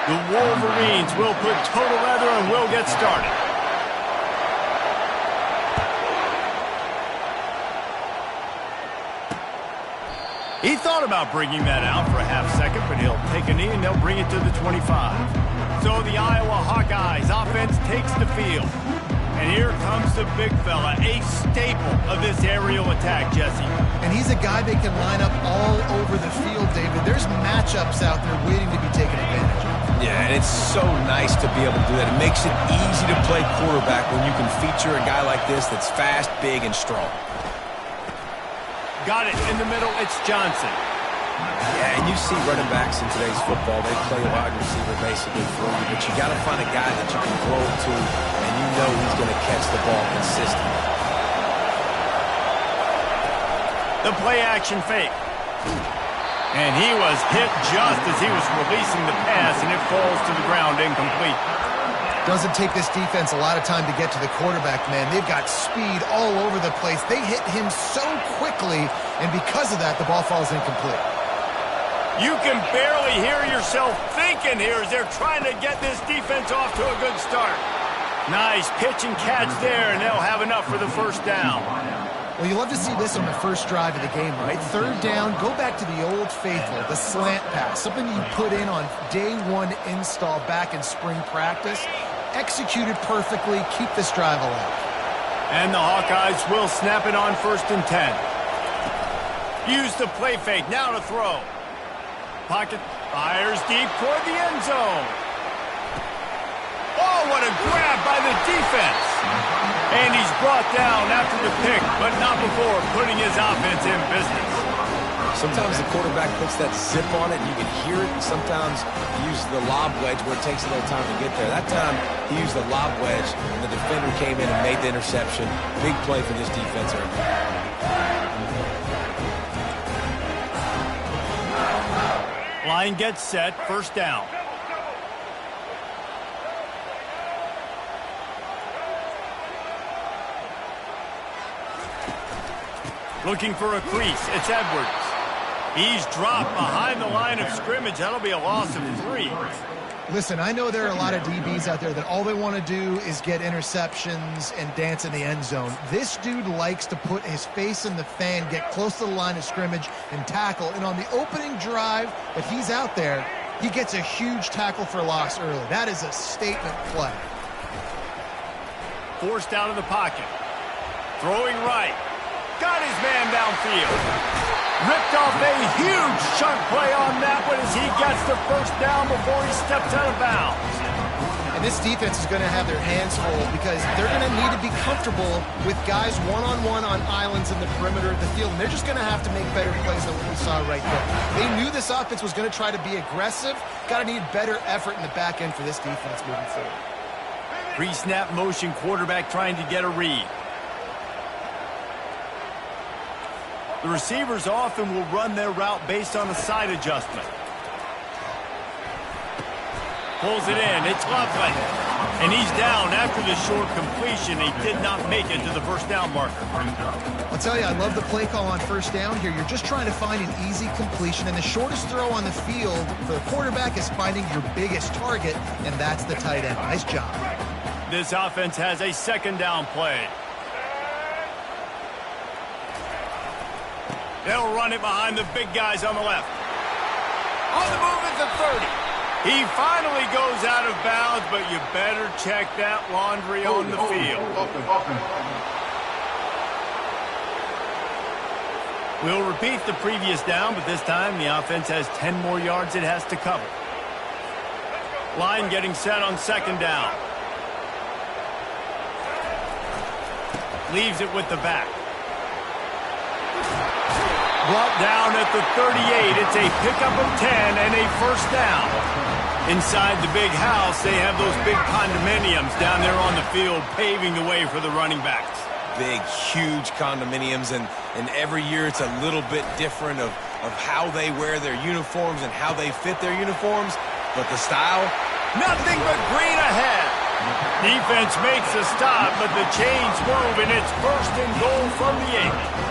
The Wolverines will put total leather and will get started. He thought about bringing that out for a half second, but he'll take a knee and they'll bring it to the 25. So the Iowa Hawkeyes offense takes the field. And here comes the big fella, a staple of this aerial attack, Jesse. And he's a guy they can line up all over the field, David. There's matchups out there waiting to be taken advantage of. Yeah, and it's so nice to be able to do that. It makes it easy to play quarterback when you can feature a guy like this that's fast, big, and strong. Got it in the middle. It's Johnson. Yeah, and you see running backs in today's football, they play a wide receiver basically for you, but you got to find a guy that you can throw it to, and you know he's going to catch the ball consistently. The play action fake. And he was hit just as he was releasing the pass, and it falls to the ground incomplete. Doesn't take this defense a lot of time to get to the quarterback, man. They've got speed all over the place. They hit him so quickly, and because of that, the ball falls incomplete. You can barely hear yourself thinking here as they're trying to get this defense off to a good start. Nice pitch and catch there, and they'll have enough for the first down. Well, you love to see this on the first drive of the game, right? Third down, go back to the old faithful, the slant pass, something you put in on day one install back in spring practice. Executed perfectly, keep this drive alive. And the Hawkeyes will snap it on 1st and 10. Use the play fake, now to throw. Pocket fires deep toward the end zone. Oh, what a grab by the defense. And he's brought down after the pick, but not before putting his offense in business. Sometimes the quarterback puts that zip on it, and you can hear it, and sometimes he uses the lob wedge where it takes a little time to get there. That time, he used the lob wedge, and the defender came in and made the interception. Big play for this defense right now. Line gets set, 1st down. Looking for a crease, it's Edwards. He's dropped behind the line of scrimmage. That'll be a loss of 3. Listen, I know there are a lot of DBs out there that all they want to do is get interceptions and dance in the end zone. This dude likes to put his face in the fan, get close to the line of scrimmage, and tackle. And on the opening drive that he's out there, he gets a huge tackle for loss early. That is a statement play. Forced out of the pocket. Throwing right. Got his man downfield. Ripped off a huge chunk play on that one as he gets the 1st down before he steps out of bounds. And this defense is going to have their hands full because they're going to need to be comfortable with guys one-on-one on islands in the perimeter of the field. And they're just going to have to make better plays than what we saw right there. They knew this offense was going to try to be aggressive. Got to need better effort in the back end for this defense moving forward. Pre-snap motion quarterback trying to get a read. The receivers often will run their route based on a side adjustment. Pulls it in. It's Loveland. And he's down after the short completion. He did not make it to the 1st down marker. I'll tell you, I love the play call on 1st down here. You're just trying to find an easy completion, and the shortest throw on the field for the quarterback is finding your biggest target, and that's the tight end. Nice job. This offense has a 2nd down play. They'll run it behind the big guys on the left. On the move at the 30. He finally goes out of bounds, but you better check that laundry on the field. We'll repeat the previous down, but this time the offense has 10 more yards it has to cover. Line getting set on 2nd down. Leaves it with the back. Brought down at the 38. It's a pickup of 10 and a 1st down. Inside the big house, they have those big condominiums down there on the field paving the way for the running backs. Big, huge condominiums, and every year it's a little bit different of how they wear their uniforms and how they fit their uniforms. But the style, nothing but green ahead. Defense makes a stop, but the chains move, and it's 1st and goal from the 8.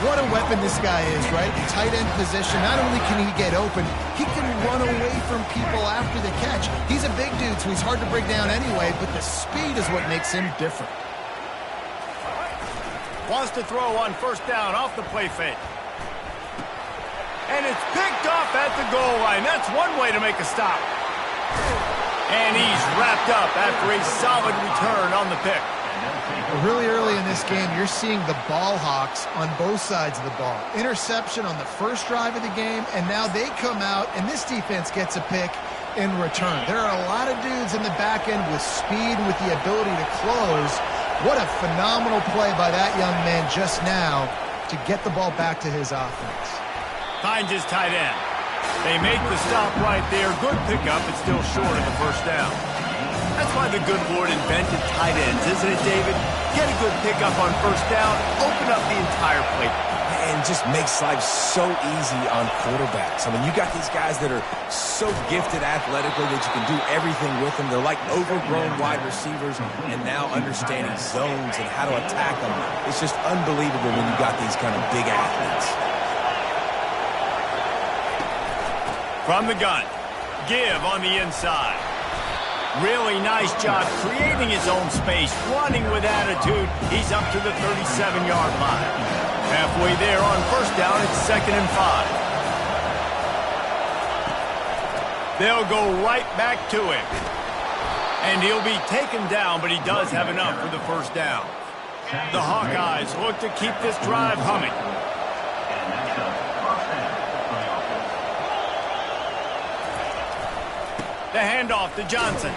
What a weapon this guy is, right? In tight end position, not only can he get open, he can run away from people after the catch. He's a big dude, so he's hard to break down anyway, but the speed is what makes him different. Wants to throw on first down off the play fake. And it's picked off at the goal line. That's one way to make a stop. And he's wrapped up after a solid return on the pick. Really early in this game, you're seeing the ball hawks on both sides of the ball. Interception on the first drive of the game, and now they come out, and this defense gets a pick in return. There are a lot of dudes in the back end with speed, with the ability to close. What a phenomenal play by that young man just now to get the ball back to his offense. Finds his tight end. They make the stop right there. Good pickup, but still short of the first down. That's why the good Lord invented tight ends, isn't it, David? Get a good pickup on first down, open up the entire plate. And just makes life so easy on quarterbacks. I mean, you got these guys that are so gifted athletically that you can do everything with them. They're like overgrown wide receivers, and now understanding zones and how to attack them. It's just unbelievable when you got these kind of big athletes. From the gun, give on the inside. Really nice job creating his own space, running with attitude. He's up to the 37-yard line. Halfway there on first down, it's 2nd and 5. They'll go right back to him. And he'll be taken down, but he does have enough for the first down. The Hawkeyes look to keep this drive humming. The handoff to Johnson.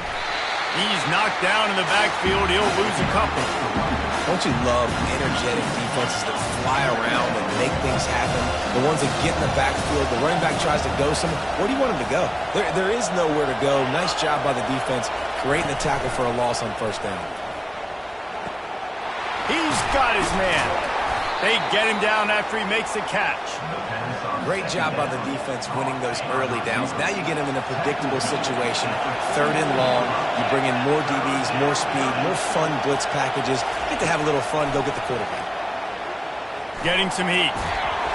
He's knocked down in the backfield. He'll lose a couple. Don't you love energetic defenses that fly around and make things happen? The ones that get in the backfield, the running back tries to go somewhere. Where do you want him to go? There is nowhere to go. Nice job by the defense creating the tackle for a loss on first down. He's got his man. They get him down after he makes the catch. Great job by the defense winning those early downs. Now you get him in a predictable situation. 3rd and long. You bring in more DBs, more speed, more fun blitz packages. Get to have a little fun. Go get the quarterback. Getting some heat.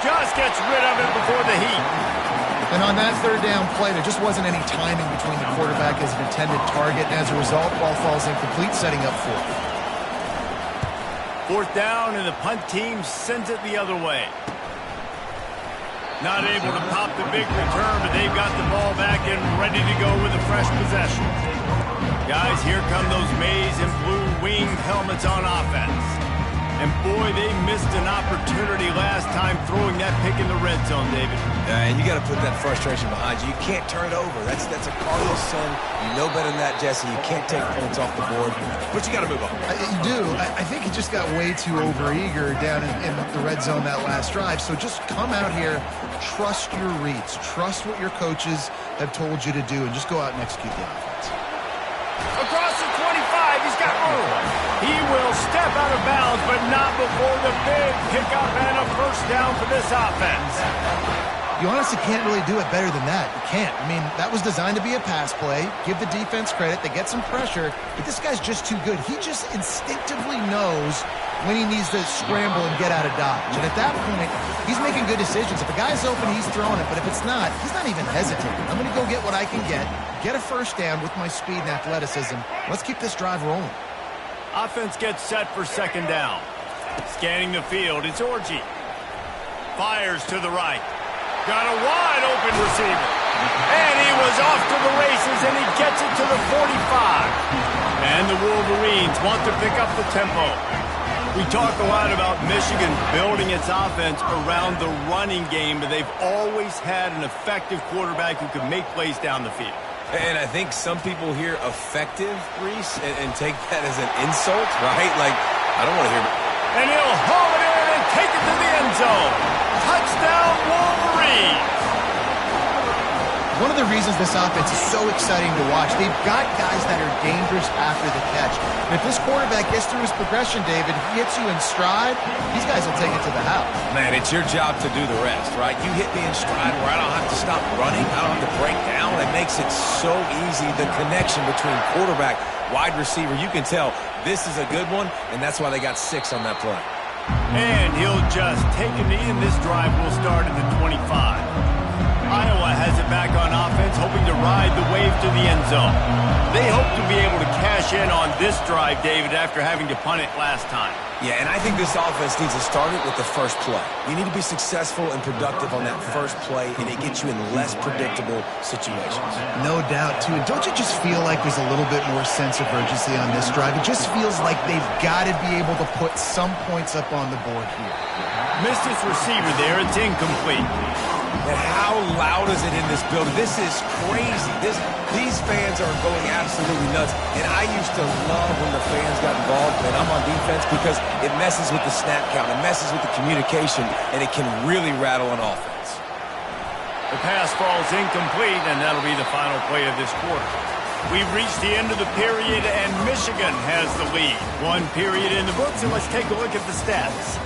Just gets rid of it before the heat. And on that 3rd down play, there just wasn't any timing between the quarterback as an intended target. And as a result, ball falls incomplete, setting up 4th. 4th down, and the punt team sends it the other way. Not able to pop the big return, but they've got the ball back and ready to go with a fresh possession. Guys, here come those maize and blue winged helmets on offense. And boy, they missed an opportunity last time throwing that pick in the red zone, David. And you got to put that frustration behind you. You can't turn it over. That's a Cardinals sin. You know better than that, Jesse. You can't take points off the board, but you got to move on. You do. I think he just got way too overeager down in the red zone that last drive. So just come out here, trust your reads, trust what your coaches have told you to do, and just go out and execute the offense. Across the 25, he's got room. He will step out of bounds, but not before the big pickup and a first down for this offense. You honestly can't really do it better than that. You can't. I mean, that was designed to be a pass play. Give the defense credit. They get some pressure, but this guy's just too good. He just instinctively knows when he needs to scramble and get out of dodge. And at that point, he's making good decisions. If a guy's open, he's throwing it. But if it's not, he's not even hesitating. I'm going to go get what I can get a first down with my speed and athleticism. Let's keep this drive rolling. Offense gets set for 2nd down. Scanning the field, it's Orji. Fires to the right. Got a wide open receiver. And he was off to the races, and he gets it to the 45. And the Wolverines want to pick up the tempo. We talk a lot about Michigan building its offense around the running game, but they've always had an effective quarterback who can make plays down the field. And I think some people hear effective, Reese, and take that as an insult, right? Like, I don't want to hear it. And he'll haul it in and take it to the end zone. Touchdown, Wolverines! One of the reasons this offense is so exciting to watch, they've got guys that are dangerous after the catch. And if this quarterback gets through his progression, David, he hits you in stride, these guys will take it to the house. Man, it's your job to do the rest, right? You hit me in stride where I don't have to stop running. I don't have to break down. It makes it so easy, the connection between quarterback, wide receiver. You can tell this is a good one, and that's why they got 6 on that play. And he'll just take a knee, and this drive will start at the 25. Iowa has it back on offense, hoping to ride the wave to the end zone. They hope to be able to cash in on this drive, David, after having to punt it last time. Yeah, and I think this offense needs to start it with the first play. You need to be successful and productive on that first play, and it gets you in less predictable situations. No doubt, too. And don't you just feel like there's a little bit more sense of urgency on this drive? It just feels like they've got to be able to put some points up on the board here. Missed his receiver there. It's incomplete. And how loud is it in this building? This is crazy. These fans are going absolutely nuts. And I used to love when the fans got involved when I'm on defense because it messes with the snap count. It messes with the communication, and it can really rattle an offense. The pass falls incomplete, and that'll be the final play of this quarter. We've reached the end of the period, and Michigan has the lead. One period in the books, and let's take a look at the stats.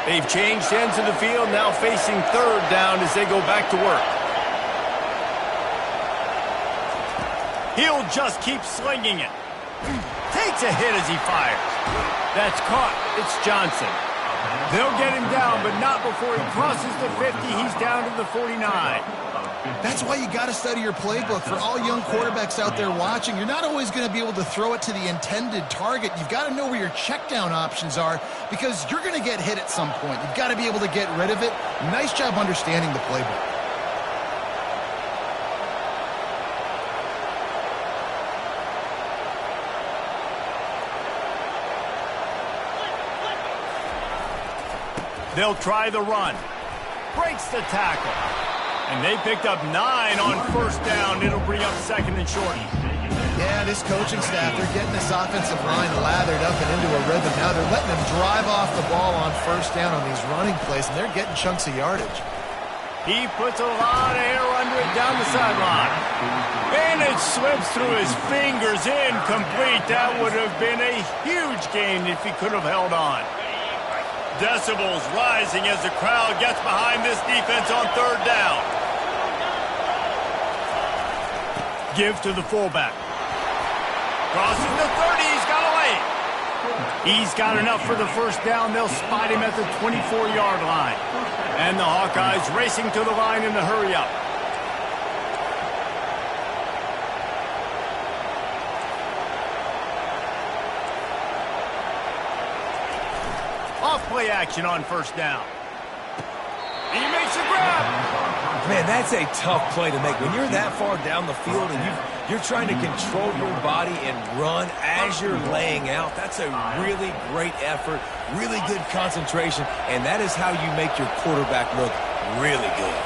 They've changed ends of the field, now facing third down as they go back to work. He'll just keep slinging it. Takes a hit as he fires. That's caught. It's Johnson. They'll get him down, but not before he crosses the 50. He's down to the 49. That's why you got to study your playbook. For all young quarterbacks out there watching, you're not always going to be able to throw it to the intended target. You've got to know where your check down options are because you're going to get hit at some point. You've got to be able to get rid of it. Nice job understanding the playbook. They'll try the run. Breaks the tackle. And they picked up 9 on first down. It'll bring up second and short. Yeah, this coaching staff, they're getting this offensive line lathered up and into a rhythm. Now they're letting them drive off the ball on first down on these running plays, and they're getting chunks of yardage. He puts a lot of air under it down the sideline. And it slips through his fingers. Incomplete. That would have been a huge gain if he could have held on. Decibels rising as the crowd gets behind this defense on third down. Give to the fullback. Crossing the 30, he's got away. He's got enough for the first down. They'll spot him at the 24-yard line. And the Hawkeyes racing to the line in a hurry up. Off-play action on first down. He makes a grab. Man, that's a tough play to make. When you're that far down the field and you're trying to control your body and run as you're laying out, that's a really great effort, really good concentration, and that is how you make your quarterback look really good.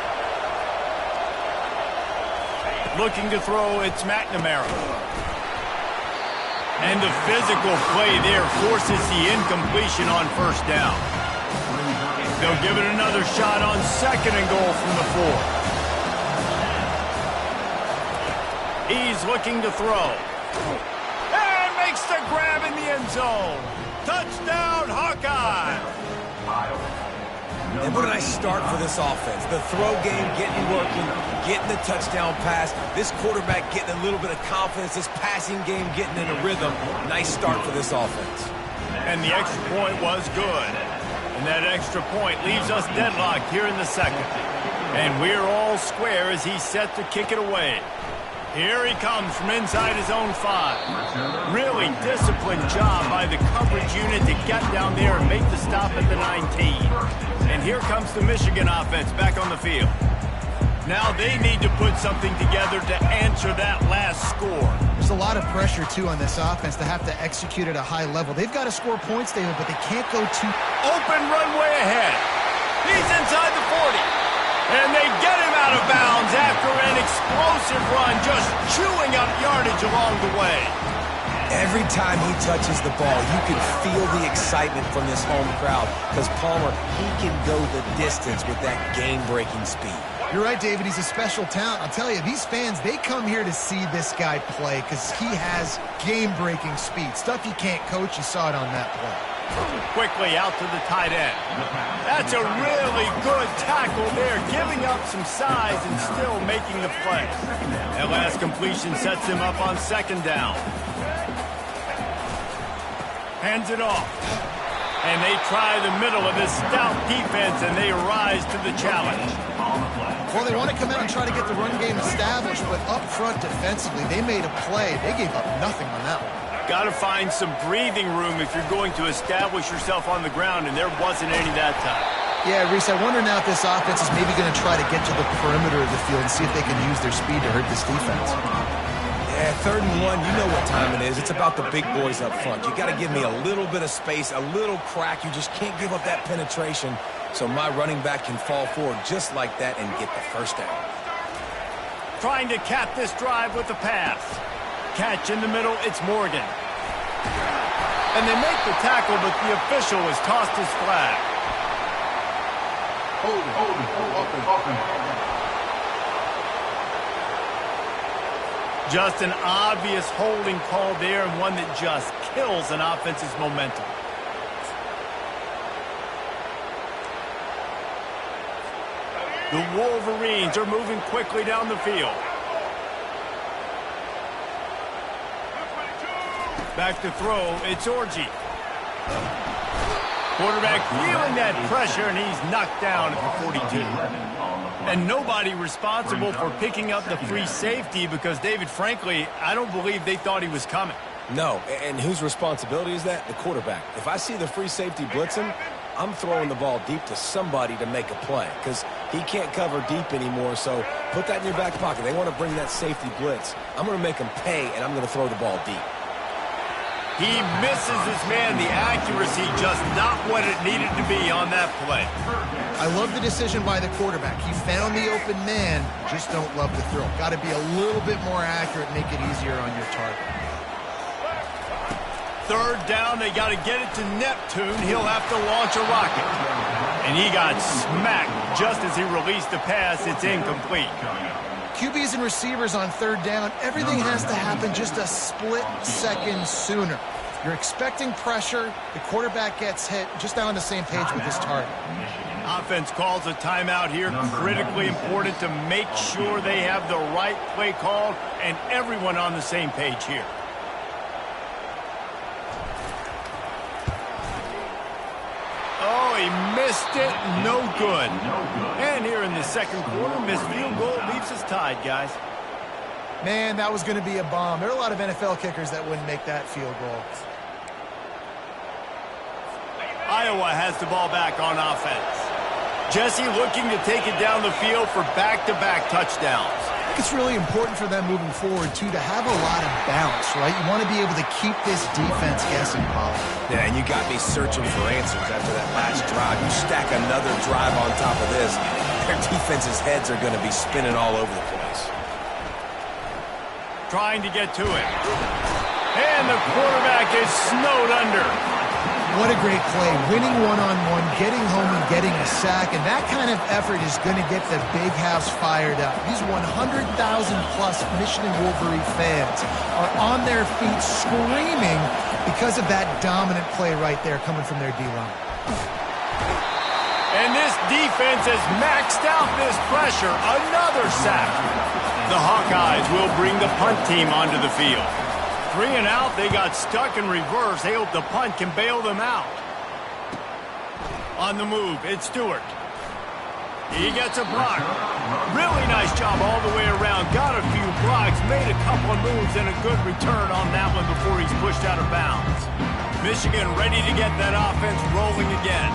Looking to throw, it's McNamara. And the physical play there forces the incompletion on first down. They'll give it another shot on second and goal from the 4. He's looking to throw. And makes the grab in the end zone. Touchdown, Hawkeye! And what a nice start for this offense. The throw game getting working, getting the touchdown pass. This quarterback getting a little bit of confidence. This passing game getting in a rhythm. Nice start for this offense. And the extra point was good. And that extra point leaves us deadlocked here in the second. And we're all square as he's set to kick it away. Here he comes from inside his own 5. Really disciplined job by the coverage unit to get down there and make the stop at the 19. And here comes the Michigan offense back on the field. Now they need to put something together to answer that last score. There's a lot of pressure, too, on this offense to have to execute at a high level. They've got to score points, David, but they can't go too... Open runway ahead. He's inside the 40. And they get him out of bounds after an explosive run, just chewing up yardage along the way. Every time he touches the ball, you can feel the excitement from this home crowd because Palmer, he can go the distance with that game-breaking speed. You're right, David. He's a special talent. I'll tell you, these fans, they come here to see this guy play because he has game-breaking speed. Stuff you can't coach. You saw it on that play. Quickly out to the tight end. That's a really good tackle there, giving up some size and still making the play. That last completion sets him up on second down. Hands it off. And they try the middle of this stout defense, and they rise to the challenge. Well, they want to come out and try to get the run game established, but up front defensively, they made a play. They gave up nothing on that one. Got to find some breathing room if you're going to establish yourself on the ground, and there wasn't any that time. Yeah, Reese, I wonder now if this offense is maybe going to try to get to the perimeter of the field and see if they can use their speed to hurt this defense. Yeah, 3rd and 1, you know what time it is. It's about the big boys up front. You got to give me a little bit of space, a little crack. You just can't give up that penetration so my running back can fall forward just like that and get the first down. Trying to cap this drive with the pass. Catch in the middle, it's Morgan. And they make the tackle, but the official has tossed his flag. Just an obvious holding call there, and one that just kills an offense's momentum. The Wolverines are moving quickly down the field. Back to throw, it's Orji. Quarterback feeling that pressure, and he's knocked down at the 42. And nobody responsible for picking up the free safety because, David, frankly, I don't believe they thought he was coming. No, and whose responsibility is that? The quarterback. If I see the free safety blitz him, I'm throwing the ball deep to somebody to make a play because he can't cover deep anymore, so put that in your back pocket. They want to bring that safety blitz. I'm going to make him pay, and I'm going to throw the ball deep. He misses his man. The accuracy just not what it needed to be on that play. I love the decision by the quarterback. He found the open man, just don't love the throw. Got to be a little bit more accurate, make it easier on your target. 3rd down, they got to get it to Neptune. He'll have to launch a rocket. And he got smacked just as he released the pass. It's incomplete. QBs and receivers on 3rd down, everything has to happen just a split second sooner. You're expecting pressure, the quarterback gets hit, just not on the same page with his target. Offense calls a timeout here, critically important to make sure they have the right play called and everyone on the same page here. Oh, he missed it. No good. And here in the 2nd quarter, missed field goal leaves us tied, guys. Man, that was going to be a bomb. There are a lot of NFL kickers that wouldn't make that field goal. Iowa has the ball back on offense. Jesse looking to take it down the field for back-to-back touchdowns. I think it's really important for them moving forward, too, to have a lot of bounce, right? You want to be able to keep this defense guessing, Paul. Yeah, and you got me searching for answers after that last drive. You stack another drive on top of this, their defense's heads are going to be spinning all over the place. Trying to get to it. And the quarterback is snowed under. What a great play. Winning one-on-one, getting home and getting a sack, and that kind of effort is going to get the big house fired up. These 100,000-plus Michigan Wolverine fans are on their feet screaming because of that dominant play right there coming from their D-line. And this defense has maxed out this pressure. Another sack. The Hawkeyes will bring the punt team onto the field. 3 and out, they got stuck in reverse. They hope the punt can bail them out. On the move, it's Stewart. He gets a block. Really nice job all the way around. Got a few blocks, made a couple of moves, and a good return on that one before he's pushed out of bounds. Michigan ready to get that offense rolling again.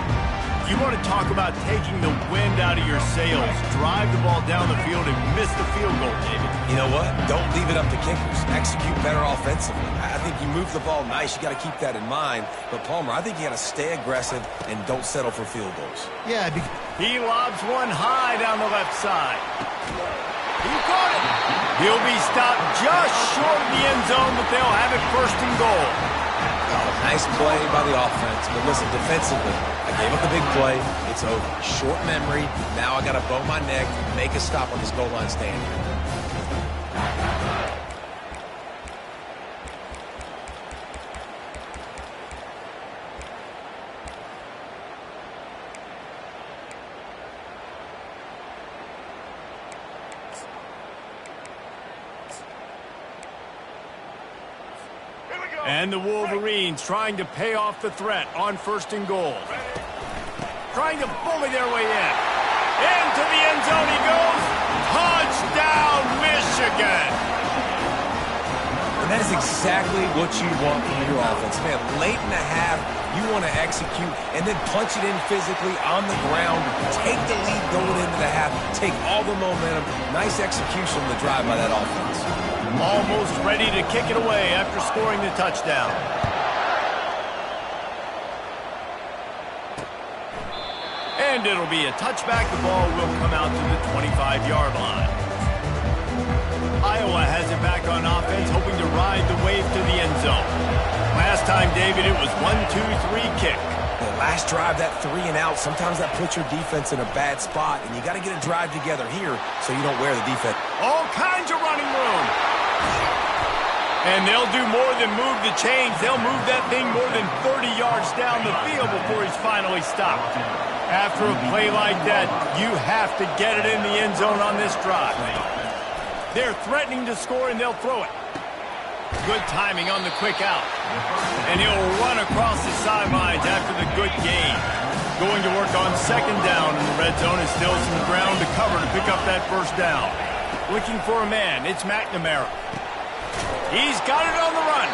You want to talk about taking the wind out of your sails. Drive the ball down the field and miss the field goal, David. You know what? Don't leave it up to kickers. Execute better offensively. I think you move the ball nice. You got to keep that in mind. But, Palmer, I think you got to stay aggressive and don't settle for field goals. Yeah, he lobs one high down the left side. He caught it. He'll be stopped just short of the end zone, but they'll have it 1st and goal. Nice play by the offense. But listen, defensively, I gave up the big play. It's over. Short memory. Now I got to bow my neck, make a stop on this goal line stand. And the Wolverines trying to pay off the threat on 1st and goal. Trying to bully their way in. Into the end zone he goes. Touchdown, Michigan. And that is exactly what you want from your offense. Man, late in the half, you want to execute and then punch it in physically on the ground. Take the lead going into the half. Take all the momentum. Nice execution on the drive by that offense. Almost ready to kick it away after scoring the touchdown. And it'll be a touchback. The ball will come out to the 25-yard line. Iowa has it back on offense, hoping to ride the wave to the end zone. Last time, David, it was 1-2-3 kick. The last drive, that 3 and out, sometimes that puts your defense in a bad spot, and you got to get a drive together here so you don't wear the defense. All kinds of running room. And they'll do more than move the chains. They'll move that thing more than 30 yards down the field before he's finally stopped. After a play like that, you have to get it in the end zone on this drive. They're threatening to score, and they'll throw it. Good timing on the quick out. And he'll run across the sidelines after the good gain. Going to work on 2nd down, and the red zone is still some ground to cover to pick up that 1st down. Looking for a man. It's McNamara. He's got it on the run.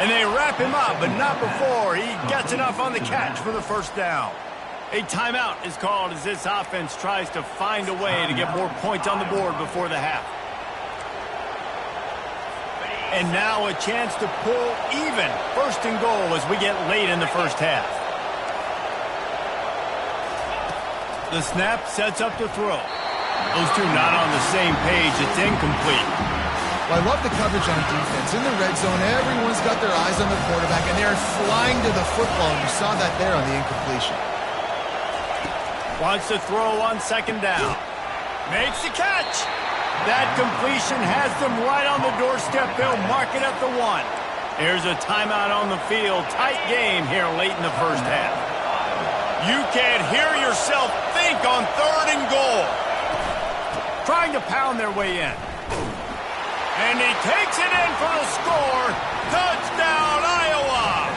And they wrap him up, but not before he gets enough on the catch for the 1st down. A timeout is called as this offense tries to find a way to get more points on the board before the half. And now a chance to pull even 1st and goal as we get late in the 1st half. The snap sets up the throw. Those two not on the same page. It's incomplete. Well, I love the coverage on defense. In the red zone, everyone's got their eyes on the quarterback, and they're flying to the football, and you saw that there on the incompletion. Wants to throw on 2nd down. Makes the catch. That completion has them right on the doorstep. They'll mark it at the 1. There's a timeout on the field. Tight game here late in the 1st half. You can't hear yourself think on 3rd and goal. Trying to pound their way in. And he takes it in for the score. Touchdown, Iowa!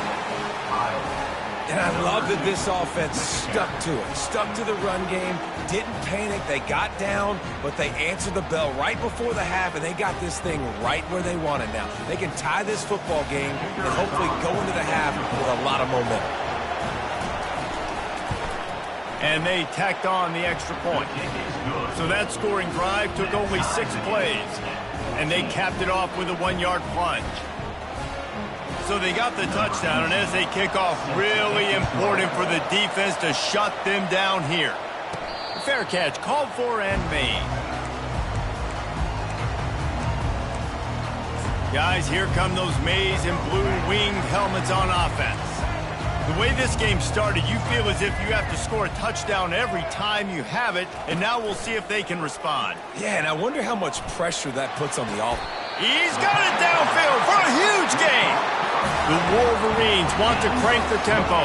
And I love that this offense stuck to it, stuck to the run game, didn't panic. They got down, but they answered the bell right before the half, and they got this thing right where they want it now. They can tie this football game and hopefully go into the half with a lot of momentum. And they tacked on the extra point. So that scoring drive took only 6 plays, and they capped it off with a 1-yard plunge. So they got the touchdown, and as they kick off, really important for the defense to shut them down here. Fair catch called for and made. Guys, here come those maize and blue winged helmets on offense. The way this game started, you feel as if you have to score a touchdown every time you have it, and now we'll see if they can respond. Yeah, and I wonder how much pressure that puts on the offense. He's got it downfield for a huge gain. The Wolverines want to crank the tempo.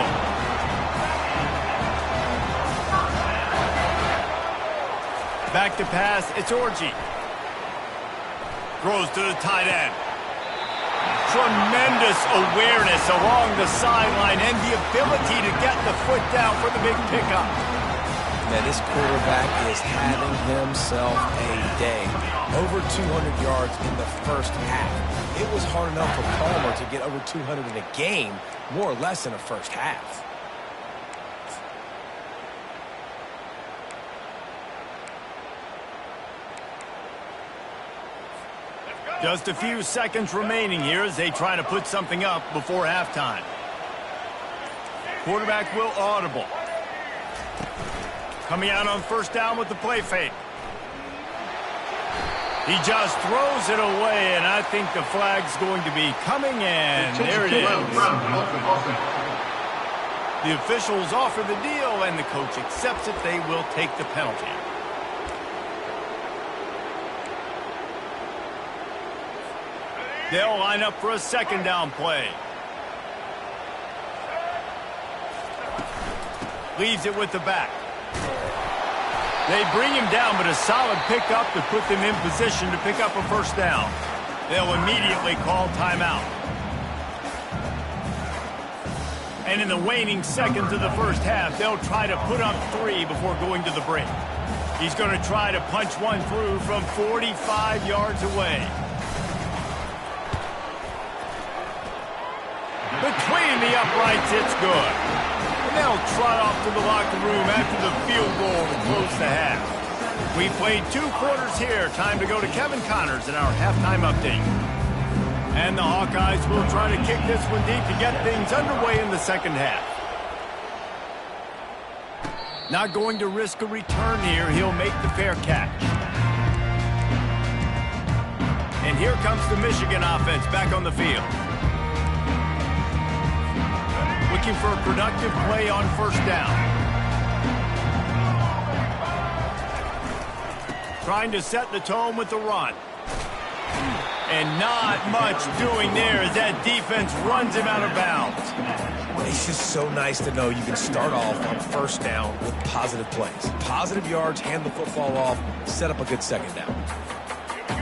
Back to pass, it's Orji. Throws to the tight end. Tremendous awareness along the sideline and the ability to get the foot down for the big pickup. Man, this quarterback is having himself a day. Over 200 yards in the 1st half. It was hard enough for Palmer to get over 200 in a game, more or less in a 1st half. Just a few seconds remaining here as they try to put something up before halftime. Quarterback will audible. Coming out on 1st down with the play fake. He just throws it away, and I think the flag's going to be coming, and there it is. The officials offer the deal, and the coach accepts it. They will take the penalty. They'll line up for a 2nd down play. Leaves it with the back. They bring him down, but a solid pickup to put them in position to pick up a 1st down. They'll immediately call timeout. And in the waning seconds of the first half, they'll try to put up 3 before going to the break. He's going to try to punch one through from 45 yards away. Between the uprights, it's good. And they'll trot off to the locker room after the field goal to close the half. We played 2 quarters here. Time to go to Kevin Connors in our halftime update. And the Hawkeyes will try to kick this one deep to get things underway in the second half. Not going to risk a return here. He'll make the fair catch. And here comes the Michigan offense back on the field. Looking for a productive play on first down. Trying to set the tone with the run. And not much doing there as that defense runs him out of bounds. It's just so nice to know you can start off on first down with positive plays. Positive yards, hand the football off, set up a good second down.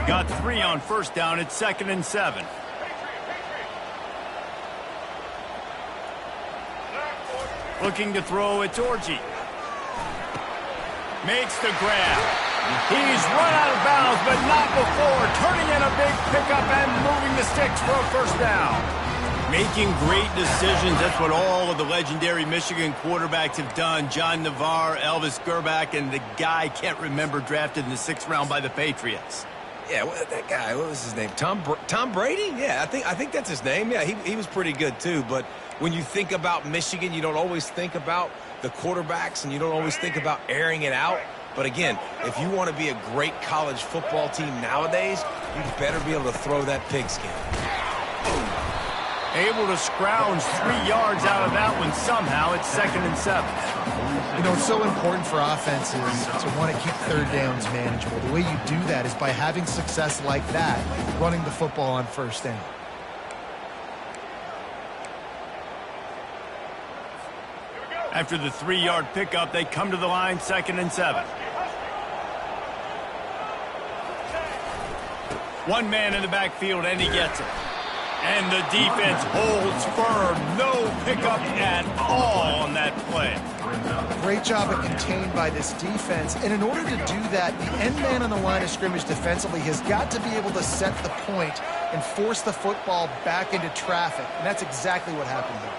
Got 3 on first down. It's 2nd and 7. Looking to throw, it's Orji. Makes the grab. He's run out of bounds, but not before. Turning in a big pickup and moving the sticks for a first down. Making great decisions. That's what all of the legendary Michigan quarterbacks have done. John Navarre, Elvis Gerbach, and the guy I can't remember drafted in the 6th round by the Patriots. Yeah, that guy, what was his name? Tom Brady? Yeah, I think that's his name. Yeah, he was pretty good too. But when you think about Michigan, you don't always think about the quarterbacks, and you don't always think about airing it out. But again, if you want to be a great college football team nowadays, you better be able to throw that pigskin. Able to scrounge 3 yards out of that one somehow. It's 2nd and 7. You know, it's so important for offenses to want to keep third downs manageable. The way you do that is by having success like that, running the football on first down. After the 3-yard pickup, they come to the line, 2nd and 7. One man in the backfield, and he gets it. And the defense holds firm. No pickup at all on that play. Great job of contained by this defense. And in order to do that, the end man on the line of scrimmage defensively has got to be able to set the point and force the football back into traffic. And that's exactly what happened here.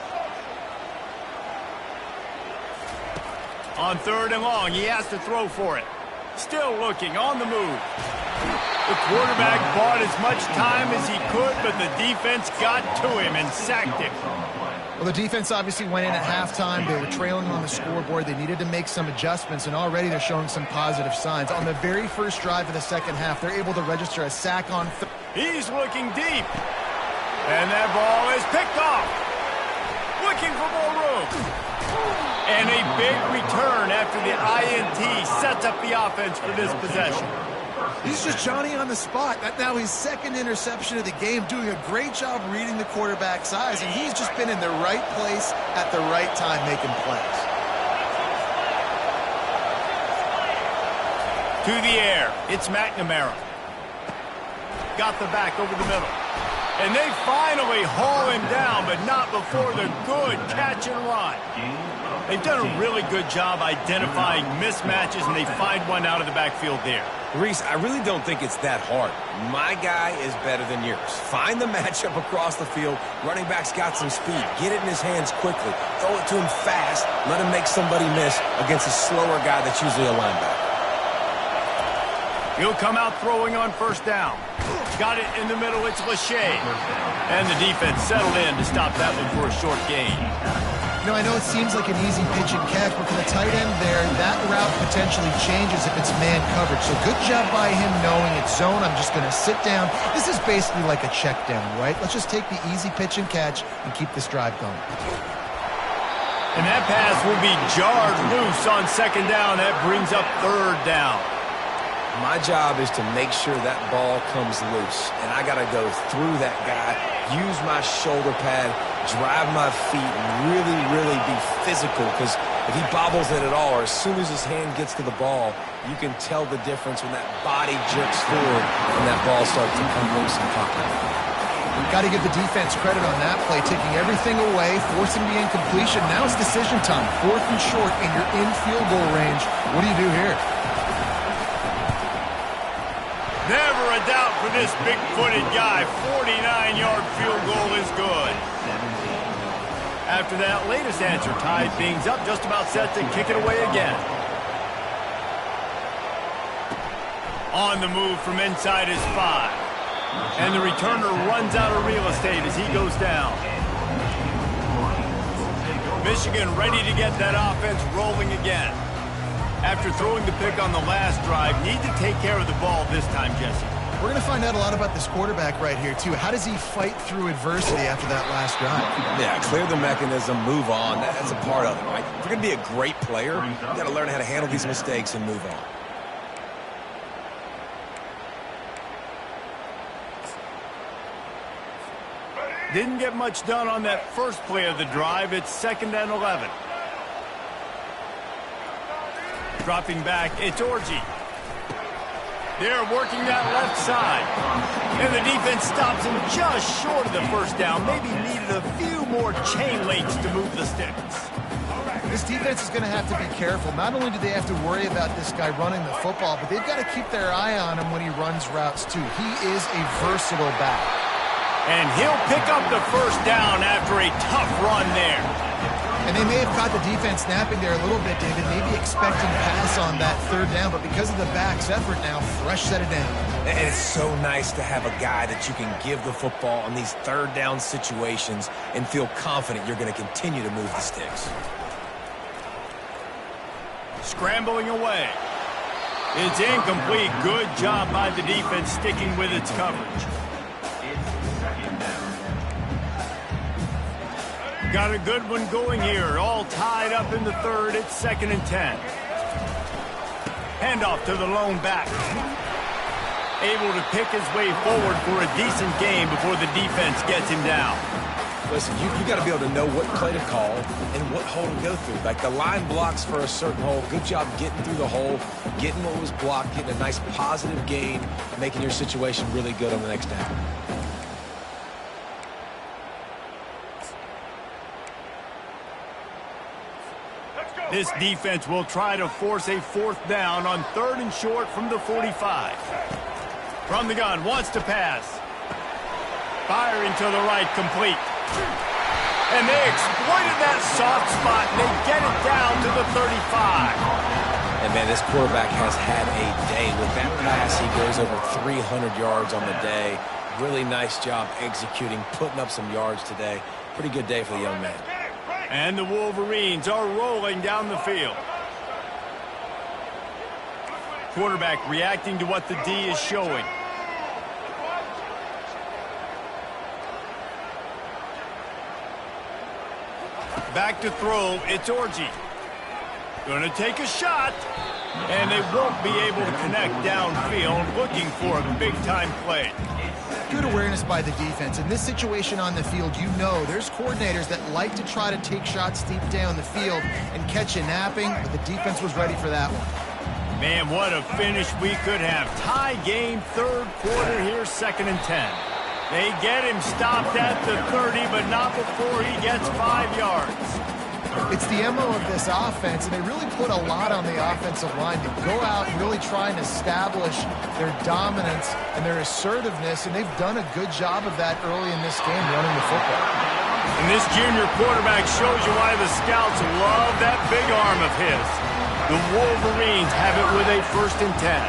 On 3rd and long, he has to throw for it. Still looking, on the move. The quarterback bought as much time as he could, but the defense got to him and sacked him. Well, the defense obviously went in at halftime. They were trailing on the scoreboard. They needed to make some adjustments, and already they're showing some positive signs. On the very first drive of the second half, they're able to register a sack on third. He's looking deep. And that ball is picked off. Looking for more room. And a big return after the INT sets up the offense for this possession. He's just Johnny on the spot. Now his 2nd interception of the game, doing a great job reading the quarterback's eyes, and he's just been in the right place at the right time making plays. To the air, it's McNamara. Got the back over the middle. And they finally haul him down, but not before the good catch and run. They've done a really good job identifying mismatches, and they find one out of the backfield there. Reese, I really don't think it's that hard. My guy is better than yours. Find the matchup across the field. Running back's got some speed. Get it in his hands quickly. Throw it to him fast. Let him make somebody miss against a slower guy that's usually a linebacker. He'll come out throwing on first down. Got it in the middle. It's Lachey. And the defense settled in to stop that one for a short gain. You know, I know it seems like an easy pitch and catch, but for the tight end there, that route potentially changes if it's man coverage. So good job by him knowing it's zone. I'm just going to sit down. This is basically like a check down, right? Let's just take the easy pitch and catch and keep this drive going. And that pass will be jarred loose on 2nd down. That brings up 3rd down. My job is to make sure that ball comes loose, and I got to go through that guy, use my shoulder pad, drive my feet, and really, really be physical, because if he bobbles it at all, or as soon as his hand gets to the ball, you can tell the difference when that body jerks forward and that ball starts to come loose and pop out. Got to give the defense credit on that play, taking everything away, forcing the incompletion. Now it's decision time. 4th and short, and you're in field goal range. What do you do here? Never a doubt for this big-footed guy. 49-yard field goal is good. After that latest answer tied things up, just about set to kick it away again. On the move from inside his 5. And the returner runs out of real estate as he goes down. Michigan ready to get that offense rolling again. After throwing the pick on the last drive, need to take care of the ball this time, Jesse. We're going to find out a lot about this quarterback right here, too. How does he fight through adversity after that last drive? Yeah, clear the mechanism, move on. That's a part of it, right? If you're going to be a great player, you got to learn how to handle these mistakes and move on. Didn't get much done on that first play of the drive. It's 2nd and 11. Dropping back, it's Orji. They're working that left side. And the defense stops him just short of the first down. Maybe needed a few more chain links to move the sticks. This defense is going to have to be careful. Not only do they have to worry about this guy running the football, but they've got to keep their eye on him when he runs routes, too. He is a versatile back. And he'll pick up the first down after a tough run there. And they may have caught the defense napping there a little bit, David, maybe expecting pass on that 3rd down, but because of the back's effort now, fresh set it down. And it's so nice to have a guy that you can give the football on these 3rd down situations and feel confident you're going to continue to move the sticks. Scrambling away. It's incomplete. Good job by the defense sticking with its coverage. Got a good one going here. All tied up in the 3rd. It's 2nd and 10. Handoff to the lone back. Able to pick his way forward for a decent game before the defense gets him down. Listen, you got to be able to know what play to call and what hole to go through. Like the line blocks for a certain hole. Good job getting through the hole, getting what was blocked, getting a nice positive gain, making your situation really good on the next down. This defense will try to force a 4th down on 3rd and short from the 45. From the gun, wants to pass. Firing to the right, complete. And they exploited that soft spot, and they get it down to the 35. And, man, this quarterback has had a day. With that pass, he goes over 300 yards on the day. Really nice job executing, putting up some yards today. Pretty good day for the young man. And the Wolverines are rolling down the field. Quarterback reacting to what the D is showing. Back to throw, it's Orji. Going to take a shot, and they won't be able to connect downfield, looking for a big-time play. Good awareness by the defense. In this situation on the field, you know there's coordinators that like to try to take shots deep down the field and catch you napping, but the defense was ready for that one. Man, what a finish we could have. Tie game, 3rd quarter here, 2nd and 10. They get him stopped at the 30, but not before he gets 5 yards. It's the MO of this offense, and they really put a lot on the offensive line to go out and really try and establish their dominance and their assertiveness, and they've done a good job of that early in this game running the football. And this junior quarterback shows you why the scouts love that big arm of his. The Wolverines have it with a 1st and 10.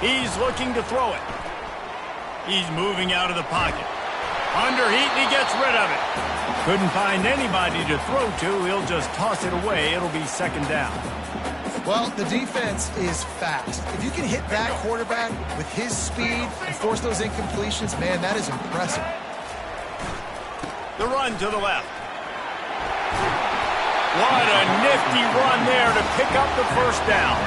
He's looking to throw it. He's moving out of the pocket. Under heat, and he gets rid of it. Couldn't find anybody to throw to. He'll just toss it away. It'll be 2nd down. Well, the defense is fast. If you can hit that quarterback with his speed and force those incompletions, man, that is impressive. The run to the left. What a nifty run there to pick up the 1st down.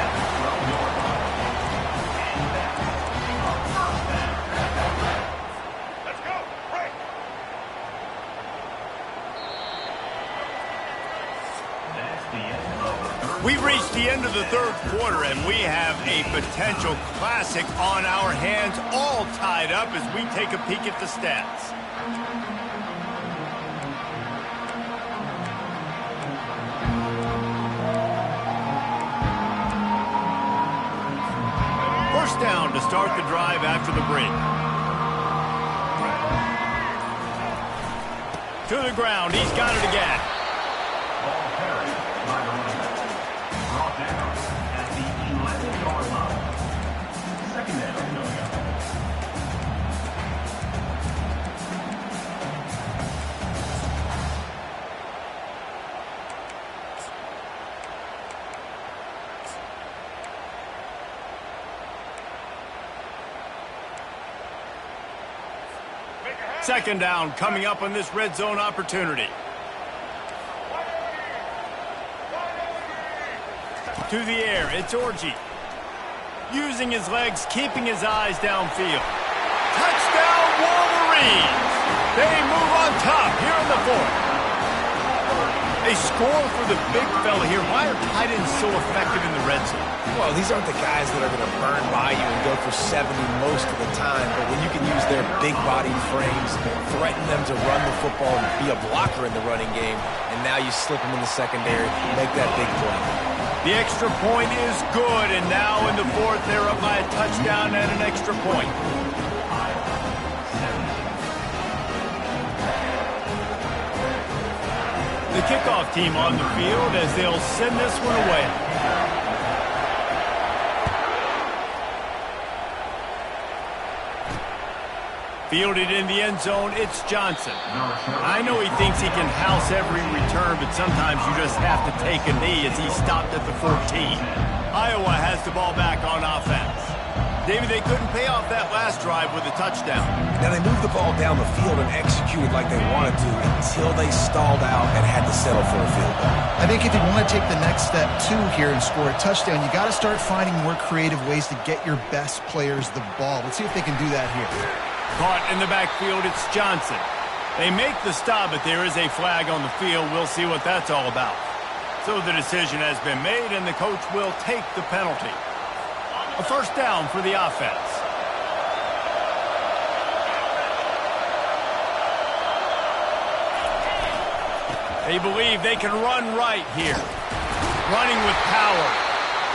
We've reached the end of the third quarter, and we have a potential classic on our hands, all tied up as we take a peek at the stats. First down to start the drive after the break. To the ground, he's got it again. Second down coming up on this red zone opportunity. To the air, it's Orji. Using his legs, keeping his eyes downfield. Touchdown, Wolverines! They move on top here in the fourth. They score for the big fella here. Why are tight ends so effective in the red zone? Well, these aren't the guys that are going to burn by you and go for 70 most of the time, but when you can use their big-bodied frames, threaten them to run the football and be a blocker in the running game, and now you slip them in the secondary, make that big play. The extra point is good, and now in the fourth, they're up by a touchdown and an extra point. The kickoff team on the field as they'll send this one away. Fielded in the end zone, it's Johnson. I know he thinks he can house every return, but sometimes you just have to take a knee as he stopped at the 14. Iowa has the ball back on offense. David, they couldn't pay off that last drive with a touchdown. Now, they moved the ball down the field and executed like they wanted to until they stalled out and had to settle for a field goal. I think if you want to take the next step, too, here and score a touchdown, you got to start finding more creative ways to get your best players the ball. Let's see if they can do that here. Caught in the backfield, it's Johnson. They make the stop, but there is a flag on the field. We'll see what that's all about. So the decision has been made, and the coach will take the penalty. A first down for the offense. They believe they can run right here. Running with power.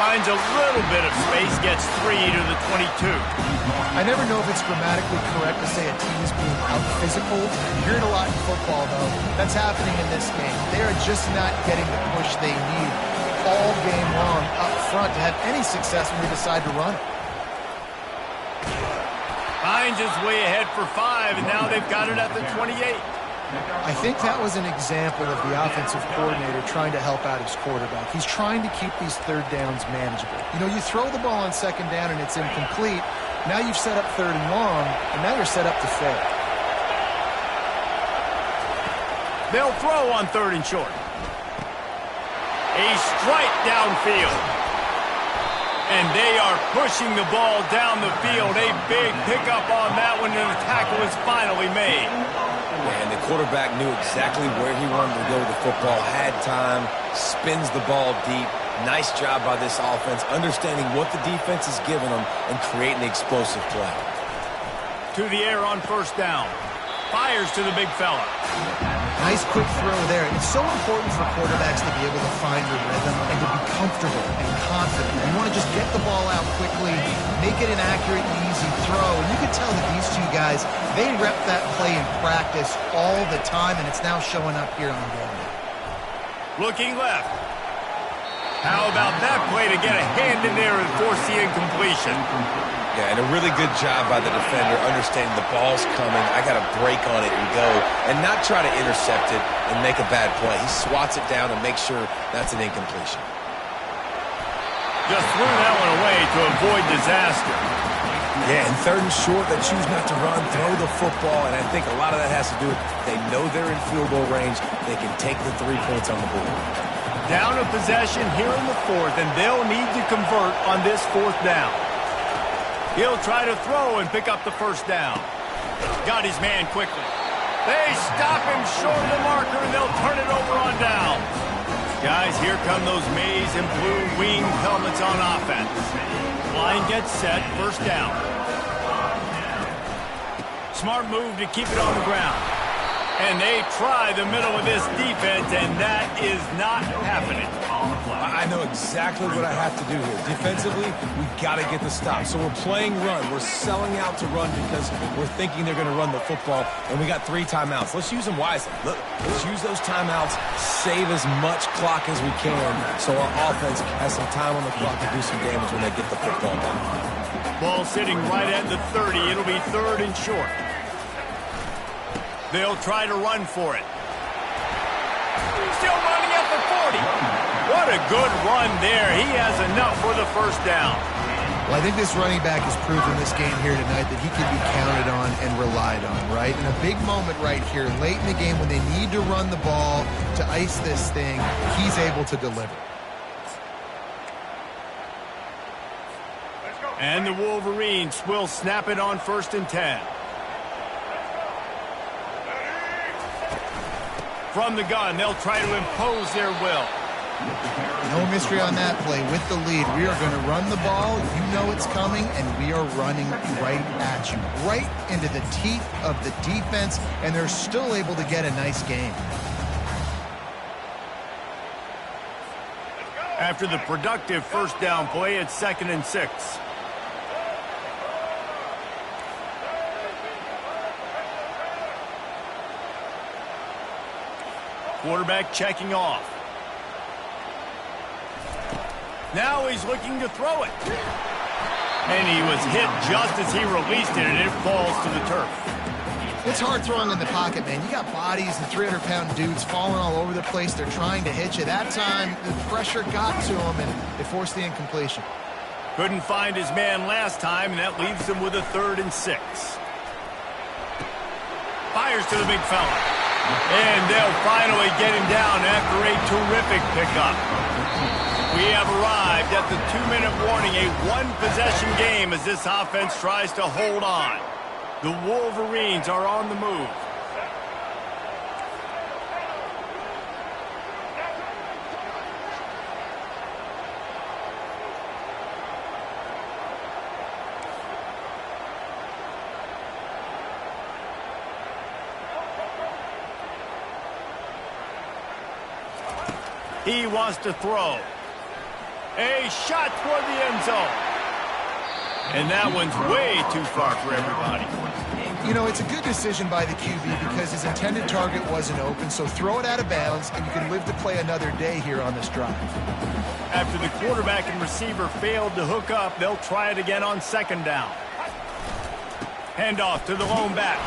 Finds a little bit of space, gets 3 to the 22. I never know if it's grammatically correct to say a team is being out-physical. You hear it a lot in football, though. That's happening in this game. They are just not getting the push they need all game long up front to have any success when they decide to run it. Finds his way ahead for 5, and now they've got it at the 28. I think that was an example of the offensive coordinator trying to help out his quarterback. He's trying to keep these third downs manageable. You know, you throw the ball on second down and it's incomplete. Now you've set up third and long, and now you're set up to fail. They'll throw on third and short. A strike downfield. And they are pushing the ball down the field. A big pickup on that one, and the tackle is finally made. And the quarterback knew exactly where he wanted to go with the football, had time, spins the ball deep. Nice job by this offense, understanding what the defense is giving them and creating the explosive play. To the air on first down. Fires to the big fella. Nice quick throw there. It's so important for quarterbacks to be able to find your rhythm and to be comfortable and confident. You want to just get the ball out quickly, make it an accurate and easy throw. And you can tell that these two guys, they rep that play in practice all the time, and it's now showing up here on game day. Looking left. How about that play to get a hand in there and force the incompletion? Yeah, and a really good job by the defender understanding the ball's coming. I got to break on it and go, and not try to intercept it and make a bad play. He swats it down and makes sure that's an incompletion. Just threw that one away to avoid disaster. Yeah, and third and short, they choose not to run, throw the football, and I think a lot of that has to do with they know they're in field goal range. They can take the 3 points on the board. Down a possession here in the fourth, and they'll need to convert on this fourth down. He'll try to throw and pick up the first down. Got his man quickly. They stop him short of the marker, and they'll turn it over on down. Guys, here come those maize and blue wing helmets on offense. Line gets set, first down. Smart move to keep it on the ground. And they try the middle of this defense, and that is not happening. I know exactly what I have to do here. Defensively, we got to get the stop. So we're playing run. We're selling out to run because we're thinking they're going to run the football, and we got 3 timeouts. Let's use them wisely. Let's use those timeouts, save as much clock as we can so our offense has some time on the clock to do some damage when they get the football back. Ball sitting right at the 30. It'll be 3rd and short. They'll try to run for it. Still running at the 40. What a good run there. He has enough for the first down. Well, I think this running back has proven this game here tonight that he can be counted on and relied on, right? In a big moment right here, late in the game when they need to run the ball to ice this thing, he's able to deliver. And the Wolverines will snap it on 1st and 10. From the gun, they'll try to impose their will. No mystery on that play. With the lead, we are going to run the ball. You know it's coming, and we are running right at you, right into the teeth of the defense, and they're still able to get a nice game. After the productive first down play, it's 2nd and 6. Quarterback checking off. Now he's looking to throw it. And he was hit just as he released it, and it falls to the turf. It's hard throwing in the pocket, man. You got bodies and 300-pound dudes falling all over the place. They're trying to hit you. That time, the pressure got to him, and it forced the incompletion. Couldn't find his man last time, and that leaves him with a 3rd and 6. Fires to the big fella. And they'll finally get him down after a terrific pickup. We have arrived at the 2-minute warning, a 1-possession game as this offense tries to hold on. The Wolverines are on the move. He wants to throw. A shot toward the end zone. And that one's way too far for everybody. You know, it's a good decision by the QB because his intended target wasn't open, so throw it out of bounds, and you can live to play another day here on this drive. After the quarterback and receiver failed to hook up, they'll try it again on 2nd down. Handoff to the lone back.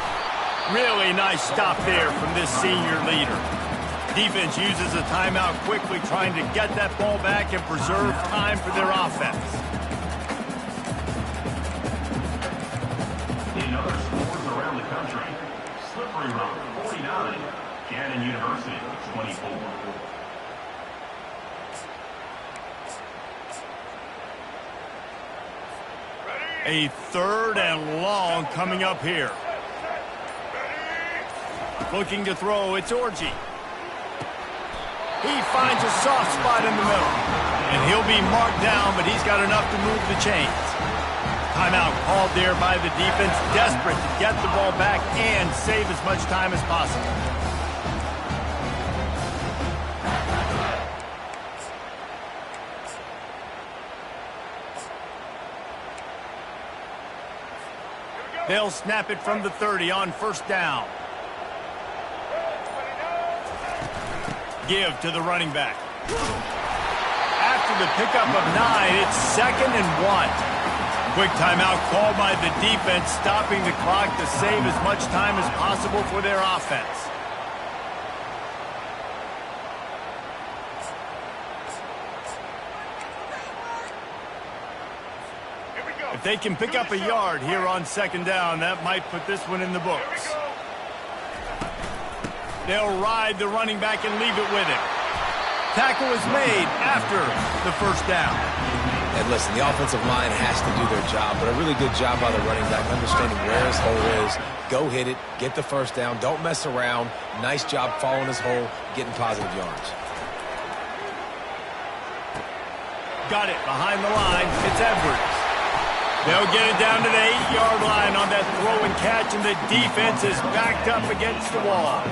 Really nice stop there from this senior leader. Defense uses a timeout quickly, trying to get that ball back and preserve time for their offense. In other sports around the country, Slippery Rock 49, Cannon University 24. A 3rd and long coming up here. Looking to throw, it's Orji. He finds a soft spot in the middle. And he'll be marked down, but he's got enough to move the chains. Timeout called there by the defense, desperate to get the ball back and save as much time as possible. They'll snap it from the 30 on 1st down. Give to the running back. After the pickup of 9, it's 2nd and 1. Quick timeout called by the defense, stopping the clock to save as much time as possible for their offense. If they can pick up a yard here on 2nd down, that might put this one in the books. They'll ride the running back and leave it with him. Tackle is made after the 1st down. And listen, the offensive line has to do their job, but a really good job by the running back, understanding where his hole is. Go hit it, get the 1st down, don't mess around. Nice job following his hole, getting positive yards. got it behind the line. It's Edwards. They'll get it down to the 8-yard line on that throw and catch, and the defense is backed up against the wall.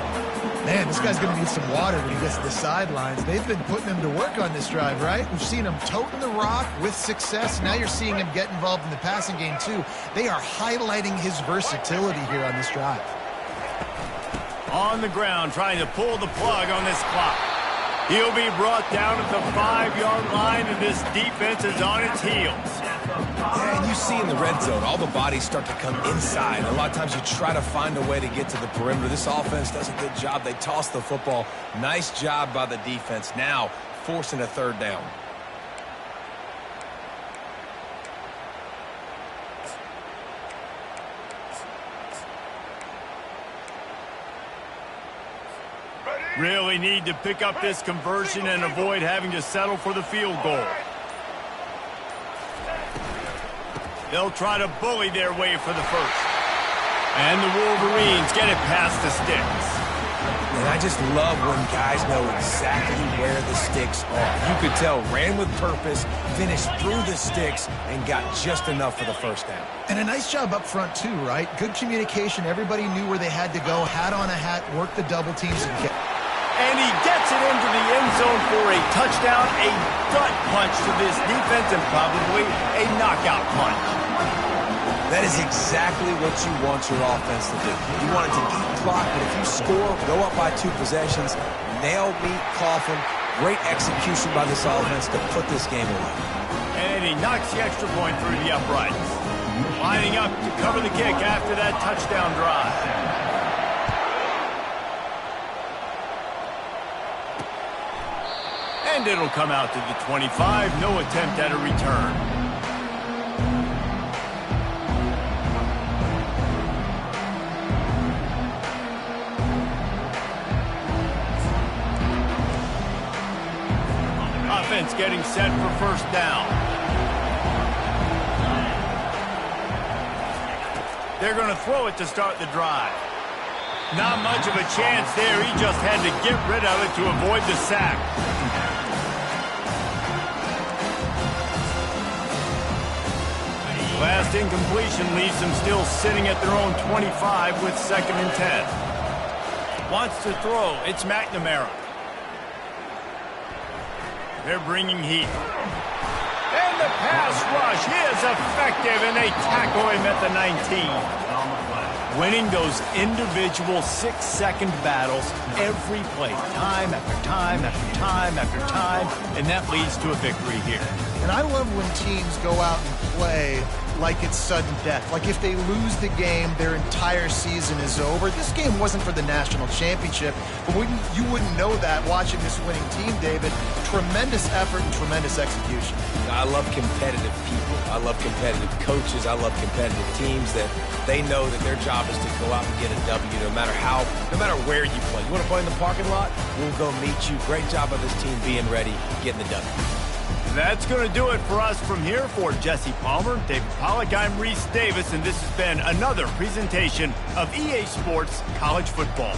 Man, this guy's going to need some water when he gets to the sidelines. They've been putting him to work on this drive, right? We've seen him toting the rock with success. Now you're seeing him get involved in the passing game, too. They are highlighting his versatility here on this drive. On the ground, trying to pull the plug on this clock. He'll be brought down at the 5-yard line, and this defense is on its heels. Yeah, and you see in the red zone, all the bodies start to come inside. A lot of times you try to find a way to get to the perimeter. This offense does a good job. They toss the football. Nice job by the defense. Now forcing a third down. Really need to pick up this conversion and avoid having to settle for the field goal. They'll try to bully their way for the first. And the Wolverines get it past the sticks. And I just love when guys know exactly where the sticks are. You could tell, ran with purpose, finished through the sticks, and got just enough for the first down. And a nice job up front, too, right? Good communication. Everybody knew where they had to go. Hat on a hat, work the double teams, and get... And he gets it into the end zone for a touchdown, a gut punch to this defense, and probably a knockout punch. That is exactly what you want your offense to do. You want it to eat clock, but if you score, go up by 2 possessions, nail, meet, coffin, great execution by this offense to put this game away. And he knocks the extra point through the uprights. Lining up to cover the kick after that touchdown drive. And it'll come out to the 25. No attempt at a return. Offense getting set for first down. They're going to throw it to start the drive. Not much of a chance there. He just had to get rid of it to avoid the sack. Last incompletion leaves them still sitting at their own 25 with 2nd and 10. Wants to throw. It's McNamara. They're bringing heat. And the pass rush is effective, and they tackle him at the 19. Winning those individual 6-second battles every play, time after time after time after time, and that leads to a victory here. And I love when teams go out and play like it's sudden death. Like if they lose the game, their entire season is over. This game wasn't for the national championship, but you wouldn't know that watching this winning team, David. Tremendous effort and tremendous execution. I love competitive people. I love competitive coaches. I love competitive teams that they know that their job is to go out and get a W no matter where you play. You want to play in the parking lot? We'll go meet you. Great job by this team being ready, getting the W. That's going to do it for us from here. For Jesse Palmer, David Pollack, I'm Reese Davis, and this has been another presentation of EA Sports College Football.